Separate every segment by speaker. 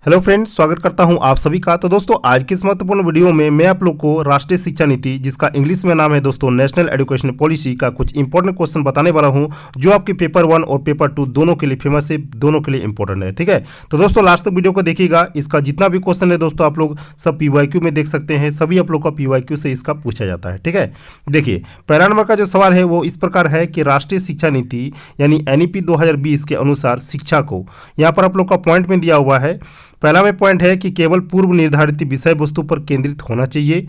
Speaker 1: Hello friends, स्वागत करता हूं आप सभी का। तो दोस्तों, आज की इस महत्वपूर्ण वीडियो में मैं आप लोग को राष्ट्रीय शिक्षा नीति, जिसका इंग्लिश में नाम है दोस्तों नेशनल एजुकेशन पॉलिसी, का कुछ इंपॉर्टेंट क्वेश्चन बताने वाला हूं, जो आपके पेपर 1 और पेपर 2 दोनों के लिए फेमस है, दोनों के लिए इंपॉर्टेंट है। ठीक है, तो दोस्तों लास्ट तक वीडियो को देखिएगा। इसका जितना भी क्वेश्चन है दोस्तों, आप लोग सब PYQ में देख सकते हैं। सभी आप लोग का PYQ से इसका पूछा जाता है। ठीक है, देखिए पहला नंबर का जो सवाल है वो इस प्रकार है कि राष्ट्रीय शिक्षा नीति यानी NEP 2020 के अनुसार शिक्षा को, यहाँ पर आप लोग का पॉइंट में दिया हुआ है। पहला में पॉइंट है कि केवल पूर्व निर्धारित विषय वस्तु पर केंद्रित होना चाहिए,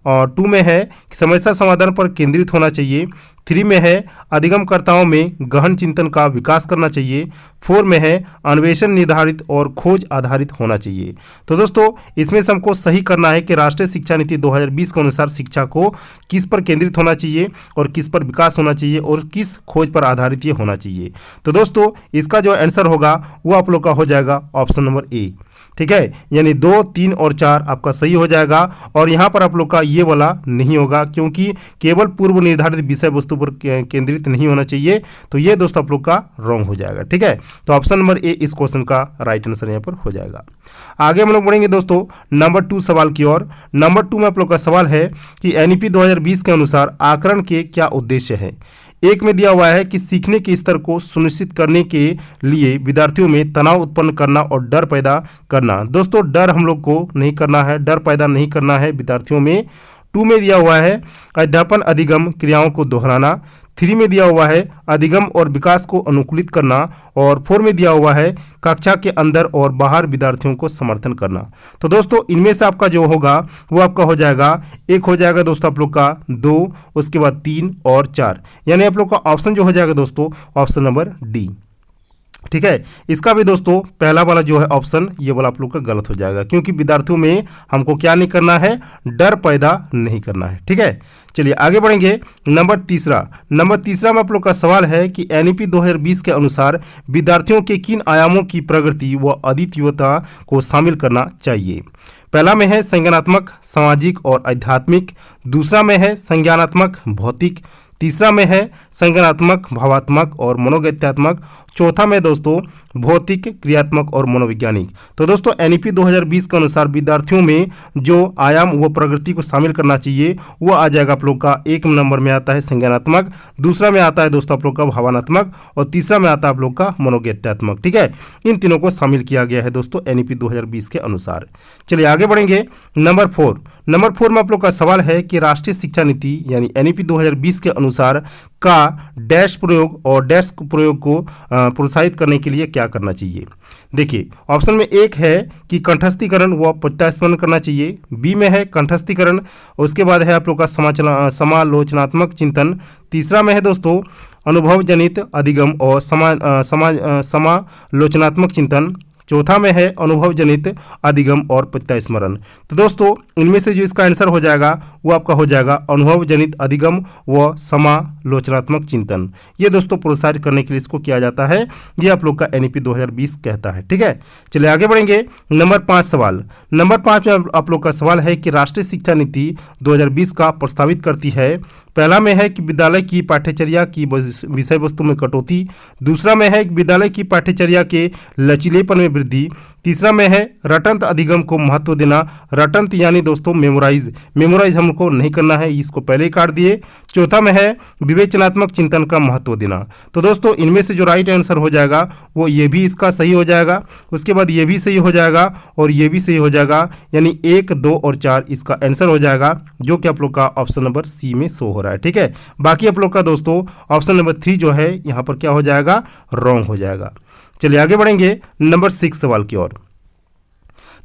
Speaker 1: और 2 में है कि समस्या समाधान पर केंद्रित होना चाहिए। 3 में है अधिगमकर्ताओं में गहन चिंतन का विकास करना चाहिए। 4 में है अन्वेषण निर्धारित और खोज आधारित होना चाहिए। तो दोस्तों, इसमें से हमको सही करना है कि राष्ट्रीय शिक्षा नीति 2020 के अनुसार शिक्षा को किस पर केंद्रित होना चाहिए और किस पर विकास होना चाहिए और किस खोज पर आधारित ये होना चाहिए। तो दोस्तों, इसका जो आंसर होगा वो आप लोग का हो जाएगा ऑप्शन नंबर ए। ठीक है, यानी 2, 3 और 4 आपका सही हो जाएगा, और यहाँ पर आप लोग का ये वाला नहीं होगा, क्योंकि केवल पूर्व निर्धारित विषय वस्तु पर केंद्रित नहीं होना चाहिए। तो ये दोस्तों आप लोग का रॉन्ग हो जाएगा। ठीक है, तो ऑप्शन नंबर ए इस क्वेश्चन का राइट आंसर यहाँ पर हो जाएगा। आगे हम लोग बढ़ेंगे दोस्तों नंबर 2 सवाल की ओर। नंबर 2 में आप लोग का सवाल है कि NEP 2020 के अनुसार आकलन के क्या उद्देश्य है। एक में दिया हुआ है कि सीखने के स्तर को सुनिश्चित करने के लिए विद्यार्थियों में तनाव उत्पन्न करना और डर पैदा करना। दोस्तों, डर हम लोग को नहीं करना है, डर पैदा नहीं करना है विद्यार्थियों में। 2 में दिया हुआ है अध्यापन अधिगम क्रियाओं को दोहराना। 3 में दिया हुआ है अधिगम और विकास को अनुकूलित करना, और 4 में दिया हुआ है कक्षा के अंदर और बाहर विद्यार्थियों को समर्थन करना। तो दोस्तों, इनमें से आपका जो होगा वो आपका हो जाएगा, एक हो जाएगा दोस्तों आप लोग का 2, उसके बाद 3 और 4, यानी आप लोग का ऑप्शन जो हो जाएगा दोस्तों ऑप्शन नंबर डी। ठीक है, इसका भी दोस्तों पहला वाला जो है ऑप्शन, ये वाला आप लोग का गलत हो जाएगा, क्योंकि विद्यार्थियों में हमको क्या नहीं करना है, डर पैदा नहीं करना है। ठीक है, चलिए आगे बढ़ेंगे। नंबर तीसरा में आप लोग का सवाल है कि NEP 2020 के अनुसार विद्यार्थियों के किन आयामों की प्रगति व अद्वितीयता को शामिल करना चाहिए। पहला में है संज्ञानात्मक, सामाजिक और आध्यात्मिक। दूसरा में है संज्ञानात्मक, भौतिक। तीसरा में है संज्ञानात्मक, भावात्मक और मनोगत्यात्मक। चौथा में दोस्तों भौतिक, क्रियात्मक और मनोवैज्ञानिक। तो दोस्तों NEP 2020 के अनुसार विद्यार्थियों में जो आयाम व प्रगति को शामिल करना चाहिए वो आ जाएगा आप लोग का, 1 नंबर में आता है संज्ञानात्मक, दूसरा में आता है दोस्तों आप लोग का भावनात्मक, और तीसरा में आता है आप लोग का मनोगत्यात्मक। ठीक है, इन तीनों को शामिल किया गया है दोस्तों NEP 2020 के अनुसार। चलिए आगे बढ़ेंगे। नंबर 4 में आप लोग का सवाल है कि राष्ट्रीय शिक्षा नीति यानी NEP 2020 के अनुसार का डैश प्रयोग और डैश प्रयोग को प्रोत्साहित करने के लिए क्या करना चाहिए। देखिए, ऑप्शन में 1 है कि कंठस्थीकरण व प्रत्यास्मरण करना चाहिए। बी में है कंठस्थीकरण, उसके बाद है आप लोग का समालोचनात्मक चिंतन। तीसरा में है दोस्तों अनुभव जनित अधिगम और समालोचनात्मक चिंतन। चौथा में है अनुभव जनित अधिगम और प्रत्यास्मरण। तो दोस्तों, इनमें से जो इसका आंसर हो जाएगा वो आपका हो जाएगा अनुभव जनित अधिगम व समालोचनात्मक चिंतन। ये दोस्तों प्रोत्साहित करने के लिए इसको किया जाता है, ये आप लोग का NEP 2020 कहता है। ठीक है, चलिए आगे बढ़ेंगे। नंबर 5 सवाल। नंबर 5 में आप लोग का सवाल है कि राष्ट्रीय शिक्षा नीति 2020 का प्रस्तावित करती है। पहला में है कि विद्यालय की पाठ्यचर्या की विषय वस्तु में कटौती। दूसरा में है कि विद्यालय की पाठ्यचर्या के लचीलेपन में वृद्धि। तीसरा में है रटंत अधिगम को महत्व देना। रटंत यानी दोस्तों मेमोराइज हमको नहीं करना है, इसको पहले ही काट दिए। चौथा में है विवेचनात्मक चिंतन का महत्व देना। तो दोस्तों, इनमें से जो राइट आंसर हो जाएगा वो ये भी इसका सही हो जाएगा, उसके बाद ये भी सही हो जाएगा और ये भी सही हो जाएगा, यानी 1, 2 और 4 इसका आंसर हो जाएगा, जो कि आप लोग का ऑप्शन नंबर सी में शो हो रहा है। ठीक है, बाकी आप लोग का दोस्तों ऑप्शन नंबर 3 जो है यहाँ पर क्या हो जाएगा, रॉन्ग हो जाएगा। चलिए आगे बढ़ेंगे नंबर 6 सवाल की ओर।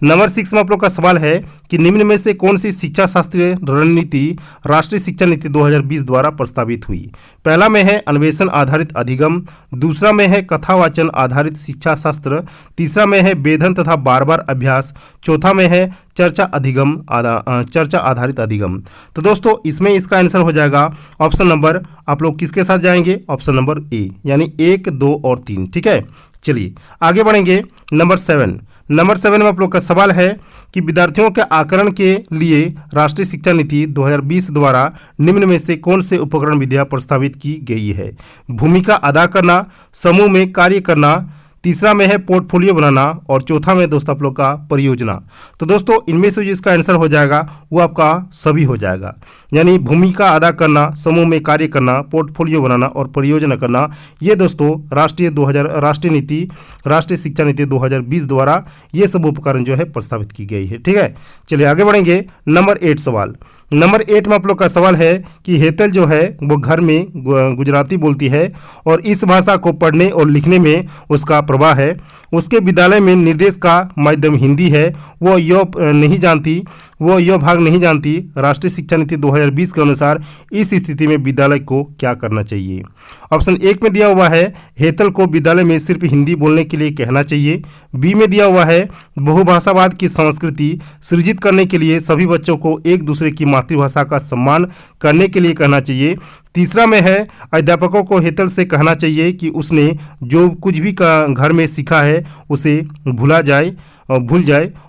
Speaker 1: नंबर 6 में आप लोग का सवाल है कि निम्न में से कौन सी शिक्षा शास्त्रीय रणनीति राष्ट्रीय शिक्षा नीति 2020 द्वारा प्रस्तावित हुई। पहला में है अन्वेषण आधारित अधिगम। दूसरा में है कथावाचन आधारित शिक्षा शास्त्र। तीसरा में है वेधन तथा बार बार अभ्यास। चौथा में है चर्चा आधारित अधिगम। तो दोस्तों, इसमें इसका आंसर हो जाएगा ऑप्शन नंबर, आप लोग किसके साथ जाएंगे, ऑप्शन नंबर ए, यानी 1, 2 और 3। ठीक है, चलिए आगे बढ़ेंगे। नंबर 7 में आप लोग का सवाल है कि विद्यार्थियों के आकलन के लिए राष्ट्रीय शिक्षा नीति 2020 द्वारा निम्न में से कौन से उपकरण विधियां प्रस्तावित की गई है। भूमिका अदा करना, समूह में कार्य करना, तीसरा में है पोर्टफोलियो बनाना और चौथा में दोस्तों आप लोग का परियोजना। तो दोस्तों इनमें से जिसका आंसर हो जाएगा वो आपका सभी हो जाएगा, यानी भूमिका अदा करना, समूह में कार्य करना, पोर्टफोलियो बनाना और परियोजना करना। ये दोस्तों राष्ट्रीय शिक्षा नीति 2020 द्वारा ये सब उपकरण जो है प्रस्तावित की गई है। ठीक है, चलिए आगे बढ़ेंगे। नंबर 8 सवाल। नंबर 8 में आप लोग का सवाल है कि हेतल जो है वो घर में गुजराती बोलती है और इस भाषा को पढ़ने और लिखने में उसका प्रवाह है। उसके विद्यालय में निर्देश का माध्यम हिंदी है। वो यह भाग नहीं जानती। राष्ट्रीय शिक्षा नीति 2020 के अनुसार इस स्थिति में विद्यालय को क्या करना चाहिए? ऑप्शन 1 में दिया हुआ है हेतल को विद्यालय में सिर्फ हिंदी बोलने के लिए कहना चाहिए। बी में दिया हुआ है बहुभाषावाद की संस्कृति सृजित करने के लिए सभी बच्चों को एक दूसरे की मातृभाषा का सम्मान करने के लिए कहना चाहिए। तीसरा में है अध्यापकों को हेतल से कहना चाहिए कि उसने जो कुछ भी घर में सीखा है उसे भूल जाए।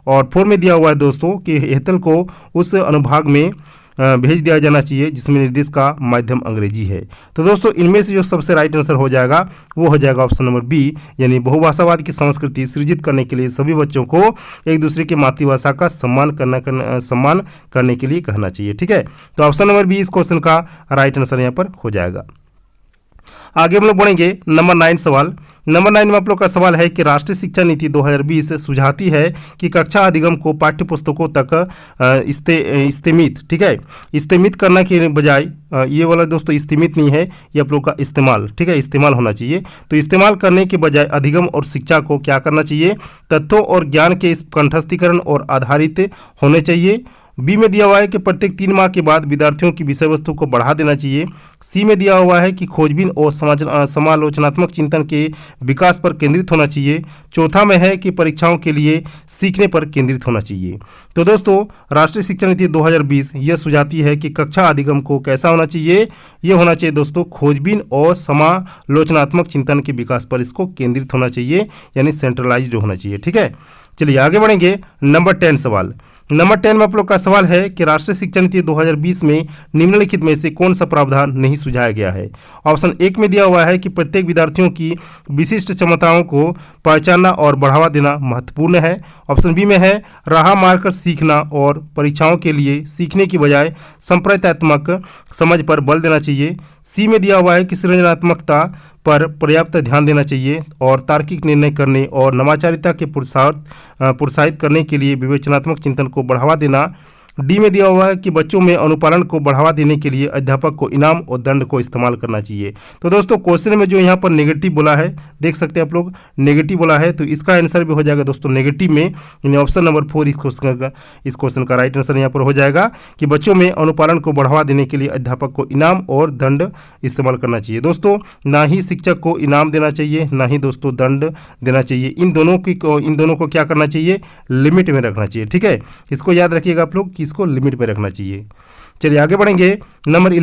Speaker 1: और 4 में दिया हुआ है दोस्तों कि हेतल को उस अनुभाग में भेज दिया जाना चाहिए जिसमें निर्देश का माध्यम अंग्रेजी है। तो दोस्तों इनमें से जो सबसे राइट आंसर हो जाएगा वो हो जाएगा ऑप्शन नंबर बी, यानी बहुभाषावाद की संस्कृति सृजित करने के लिए सभी बच्चों को एक दूसरे की मातृभाषा का सम्मान करने के लिए कहना चाहिए। ठीक है, तो ऑप्शन नंबर बी इस क्वेश्चन का राइट आंसर यहाँ पर हो जाएगा। आगे हम लोग बढ़ेंगे। नंबर 9 सवाल। नंबर 9 में आप लोग का सवाल है कि राष्ट्रीय शिक्षा नीति 2020 सुझाती है कि कक्षा अधिगम को पाठ्य पुस्तकों तक इस्तीमित करने के बजाय, ये वाला दोस्तों इस्तीमित नहीं है, ये आप लोग का इस्तेमाल, ठीक है, इस्तेमाल होना चाहिए। तो इस्तेमाल करने के बजाय अधिगम और शिक्षा को क्या करना चाहिए? तथ्यों और ज्ञान के इस कंठस्थीकरण और आधारित होने चाहिए। बी में दिया हुआ है कि प्रत्येक 3 माह के बाद विद्यार्थियों की विषय वस्तु को बढ़ा देना चाहिए। सी में दिया हुआ है कि खोजबीन और समालोचनात्मक चिंतन के विकास पर केंद्रित होना चाहिए। चौथा में है कि परीक्षाओं के लिए सीखने पर केंद्रित होना चाहिए। तो दोस्तों राष्ट्रीय शिक्षा नीति 2020 यह सुझाती है कि कक्षा अधिगम को कैसा होना चाहिए? ये होना चाहिए दोस्तों खोजबीन और समालोचनात्मक चिंतन के विकास पर इसको केंद्रित होना चाहिए, यानी सेंट्रलाइज्ड होना चाहिए। ठीक है, चलिए आगे बढ़ेंगे। नंबर 10 सवाल। नंबर 10 में आप लोग का सवाल है कि राष्ट्रीय शिक्षा नीति 2020 में निम्नलिखित में से कौन सा प्रावधान नहीं सुझाया गया है? ऑप्शन 1 में दिया हुआ है कि प्रत्येक विद्यार्थियों की विशिष्ट क्षमताओं को पहचानना और बढ़ावा देना महत्वपूर्ण है। ऑप्शन बी में है राह मारकर सीखना और परीक्षाओं के लिए सीखने की बजाय संप्रदायात्मक समझ पर बल देना चाहिए। सी में दिया हुआ है कि सृजनात्मकता पर पर्याप्त ध्यान देना चाहिए और तार्किक निर्णय करने और नवाचारिता के प्रोत्साहित करने के लिए विवेचनात्मक चिंतन को बढ़ावा देना। डी में दिया हुआ है कि बच्चों में अनुपालन को बढ़ावा देने के लिए अध्यापक को इनाम और दंड को इस्तेमाल करना चाहिए। तो दोस्तों क्वेश्चन में जो यहाँ पर नेगेटिव बोला है, देख सकते हैं आप लोग, नेगेटिव बोला है, तो इसका आंसर भी हो जाएगा दोस्तों नेगेटिव में, यानी ऑप्शन नंबर 4 इस क्वेश्चन का राइट आंसर यहाँ पर हो जाएगा कि बच्चों में अनुपालन को बढ़ावा देने के लिए अध्यापक को इनाम और दंड इस्तेमाल करना चाहिए। दोस्तों ना ही शिक्षक को इनाम देना चाहिए, ना ही दोस्तों दंड देना चाहिए। इन दोनों को क्या करना चाहिए? लिमिट में रखना चाहिए। ठीक है, इसको याद रखिएगा आप लोग कि इसको लिमिट में रखना चाहिए। चलिए आगे बढ़ेंगे। नंबर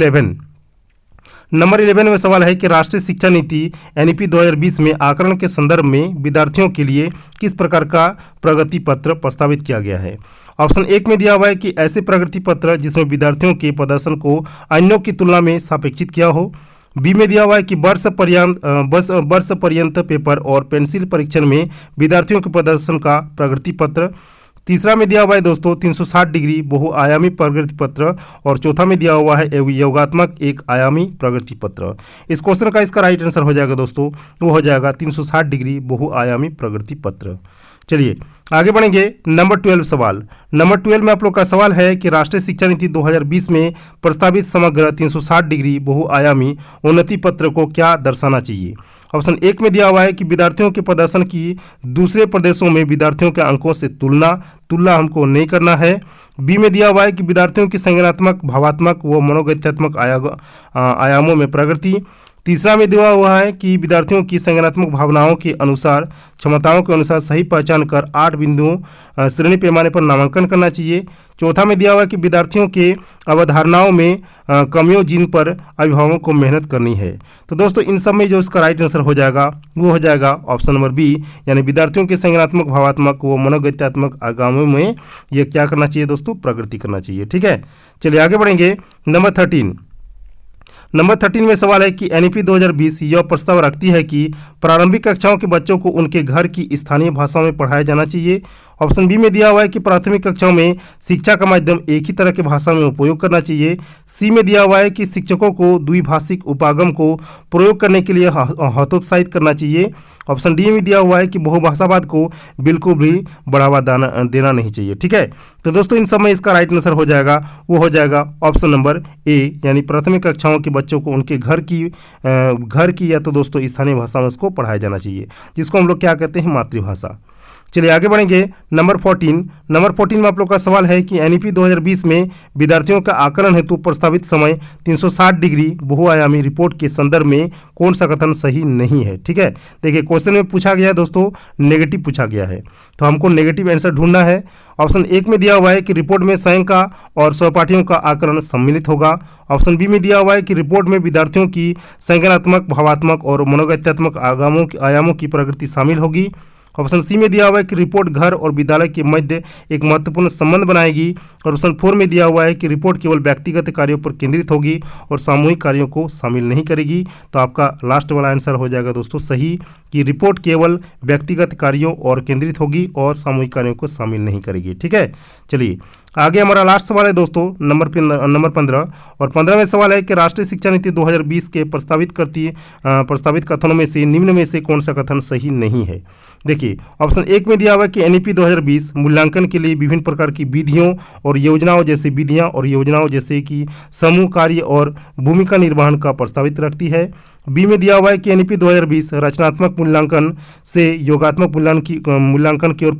Speaker 1: 11 में सवाल है कि राष्ट्रीय शिक्षा नीति एनईपी 2020 में आकलन के संदर्भ में विद्यार्थियों के लिए किस प्रकार का प्रगति पत्र प्रस्तावित किया गया है? ऑप्शन 1 में दिया हुआ है कि ऐसे प्रगति पत्र जिसमें विद्यार्थियों के प्रदर्शन को अन्यों की तुलना में सापेक्षित किया हो। बी में दिया हुआ है कि वर्ष पर्यंत पेपर और पेंसिल परीक्षण में विद्यार्थियों के प्रदर्शन का प्रगति पत्र। तीसरा में दिया हुआ है दोस्तों 360 डिग्री बहुआयामी प्रगति पत्र और चौथा में दिया हुआ है योगात्मक एक आयामी प्रगति पत्र। इस क्वेश्चन का इसका राइट आंसर हो जाएगा दोस्तों, वो हो जाएगा 360 डिग्री बहुआयामी प्रगति पत्र। चलिए आगे बढ़ेंगे। नंबर 12 सवाल। नंबर 12 में आप लोग का सवाल है कि राष्ट्रीय शिक्षा नीति 2020 में प्रस्तावित समग्र 360 डिग्री बहुआयामी उन्नति पत्र को क्या दर्शाना चाहिए? ऑप्शन 1 में दिया हुआ है कि विद्यार्थियों के प्रदर्शन की दूसरे प्रदेशों में विद्यार्थियों के अंकों से तुलना हमको नहीं करना है। बी में दिया हुआ है कि विद्यार्थियों की संज्ञानात्मक, भावात्मक व मनोगत्यात्मक आयामों में प्रगति। तीसरा में दिया हुआ है कि विद्यार्थियों की संज्ञानात्मक भावनाओं के अनुसार, क्षमताओं के अनुसार सही पहचान कर 8 बिंदुओं श्रेणी पैमाने पर नामांकन करना चाहिए। चौथा में दिया हुआ है कि विद्यार्थियों के अवधारणाओं में कमियों जिन पर अभिभावकों को मेहनत करनी है। तो दोस्तों इन सब में जो इसका राइट आंसर हो जाएगा वो हो जाएगा ऑप्शन नंबर बी, यानी विद्यार्थियों के संज्ञानात्मक, भावात्मक व मनोगत्यात्मक आयामों में ये क्या करना चाहिए दोस्तों? प्रगति करना चाहिए। ठीक है, चलिए आगे बढ़ेंगे। नंबर 13 नंबर 13 में सवाल है कि एनईपी 2020 यह प्रस्ताव रखती है कि प्रारंभिक कक्षाओं के बच्चों को उनके घर की स्थानीय भाषा में पढ़ाया जाना चाहिए। ऑप्शन बी में दिया हुआ है कि प्राथमिक कक्षाओं में शिक्षा का माध्यम एक ही तरह की भाषा में उपयोग करना चाहिए। सी में दिया हुआ है कि शिक्षकों को द्विभाषिक उपागम को प्रयोग करने के लिए हतोत्साहित करना चाहिए। ऑप्शन डी में दिया हुआ है कि बहुभाषावाद को बिल्कुल भी बढ़ावा देना नहीं चाहिए। ठीक है, तो दोस्तों इन सब में इसका राइट आंसर हो जाएगा, वो हो जाएगा ऑप्शन नंबर ए, यानी प्राथमिक कक्षाओं के बच्चों को उनके घर की या तो दोस्तों स्थानीय भाषा में उसको पढ़ाया जाना चाहिए, जिसको हम लोग क्या कहते हैं, मातृभाषा। चलिए आगे बढ़ेंगे। नंबर 14 में आप लोग का सवाल है कि एनईपी 2020 में विद्यार्थियों का आकलन हेतु प्रस्तावित समय 360 डिग्री बहुआयामी रिपोर्ट के संदर्भ में कौन सा कथन सही नहीं है। ठीक है, देखिए क्वेश्चन में पूछा गया है दोस्तों, नेगेटिव पूछा गया है, तो हमको नेगेटिव आंसर ढूंढना है। ऑप्शन एक में दिया हुआ है कि रिपोर्ट में स्वयं का और सहपाठियों का आकलन सम्मिलित होगा। ऑप्शन बी में दिया हुआ है कि रिपोर्ट में विद्यार्थियों की संज्ञानात्मक, भावात्मक और मनोगत्यात्मक आयामों की प्रगति शामिल होगी। ऑप्शन सी में दिया हुआ है कि रिपोर्ट घर और विद्यालय के मध्य एक महत्वपूर्ण संबंध बनाएगी। और ऑप्शन 4 में दिया हुआ है कि रिपोर्ट केवल व्यक्तिगत कार्यों पर केंद्रित होगी और सामूहिक कार्यों को शामिल नहीं करेगी। तो आपका लास्ट वाला आंसर हो जाएगा दोस्तों सही, कि रिपोर्ट केवल व्यक्तिगत कार्यों और केंद्रित होगी और सामूहिक कार्यों को शामिल नहीं करेगी। ठीक है, चलिए आगे हमारा लास्ट सवाल है दोस्तों नंबर 15। और 15वें सवाल है कि राष्ट्रीय शिक्षा नीति 2020 के प्रस्तावित कथनों में से निम्न में से कौन सा कथन सही नहीं है। देखिए ऑप्शन एक में दिया हुआ है कि एनईपी 2020 मूल्यांकन के लिए विभिन्न प्रकार की विधियों और योजनाओं जैसे कि समूह कार्य और भूमिका निर्वहन का प्रस्तावित रखती है। बी में दिया हुआ है कि एनईपी 2020 रचनात्मक मूल्यांकन से योगात्मक मूल्यांकन की ओर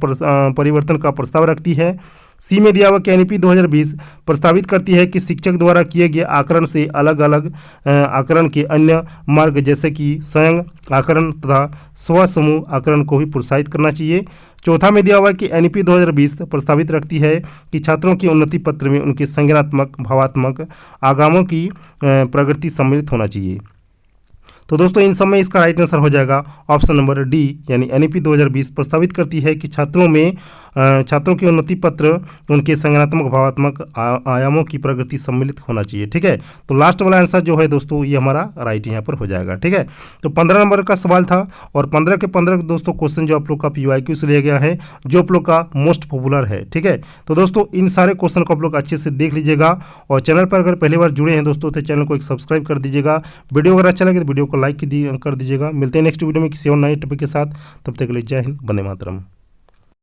Speaker 1: परिवर्तन का प्रस्ताव रखती है। सी में दिया हुआ कि एनईपी 2020 प्रस्तावित करती है कि शिक्षक द्वारा किए गए आकलन से अलग अलग आकलन के अन्य मार्ग जैसे कि स्वयं आकलन तथा स्व समूह आकलन को भी प्रोत्साहित करना चाहिए। चौथा में दिया हुआ है कि एनईपी 2020 प्रस्तावित रखती है कि छात्रों की उन्नति पत्र में उनके संज्ञानात्मक, भावात्मक आयामों की प्रगति सम्मिलित होना चाहिए। तो दोस्तों इन सब में इसका राइट आंसर हो जाएगा ऑप्शन नंबर डी, यानी एनईपी 2020 प्रस्तावित करती है कि छात्रों के उन्नति पत्र उनके संज्ञानात्मक, भावात्मक आयामों की प्रगति सम्मिलित होना चाहिए। ठीक है, तो लास्ट वाला आंसर जो है दोस्तों ये हमारा राइट यहाँ पर हो जाएगा। ठीक है, तो 15 नंबर का सवाल था और 15 के 15 दोस्तों क्वेश्चन जो आप लोग का PYQ से लिया गया है, जो आप लोग का मोस्ट पॉपुलर है। ठीक है, तो दोस्तों इन सारे क्वेश्चन को आप लोग अच्छे से देख लीजिएगा और चैनल पर अगर पहली बार जुड़े हैं दोस्तों तो चैनल को एक सब्सक्राइब कर दीजिएगा। वीडियो अगर अच्छा लगे तो वीडियो को लाइक कर दीजिएगा। मिलते हैं नेक्स्ट वीडियो में किसी और नए टॉपिक के साथ, तब तक के लिए जय हिंद, वंदे मातरम।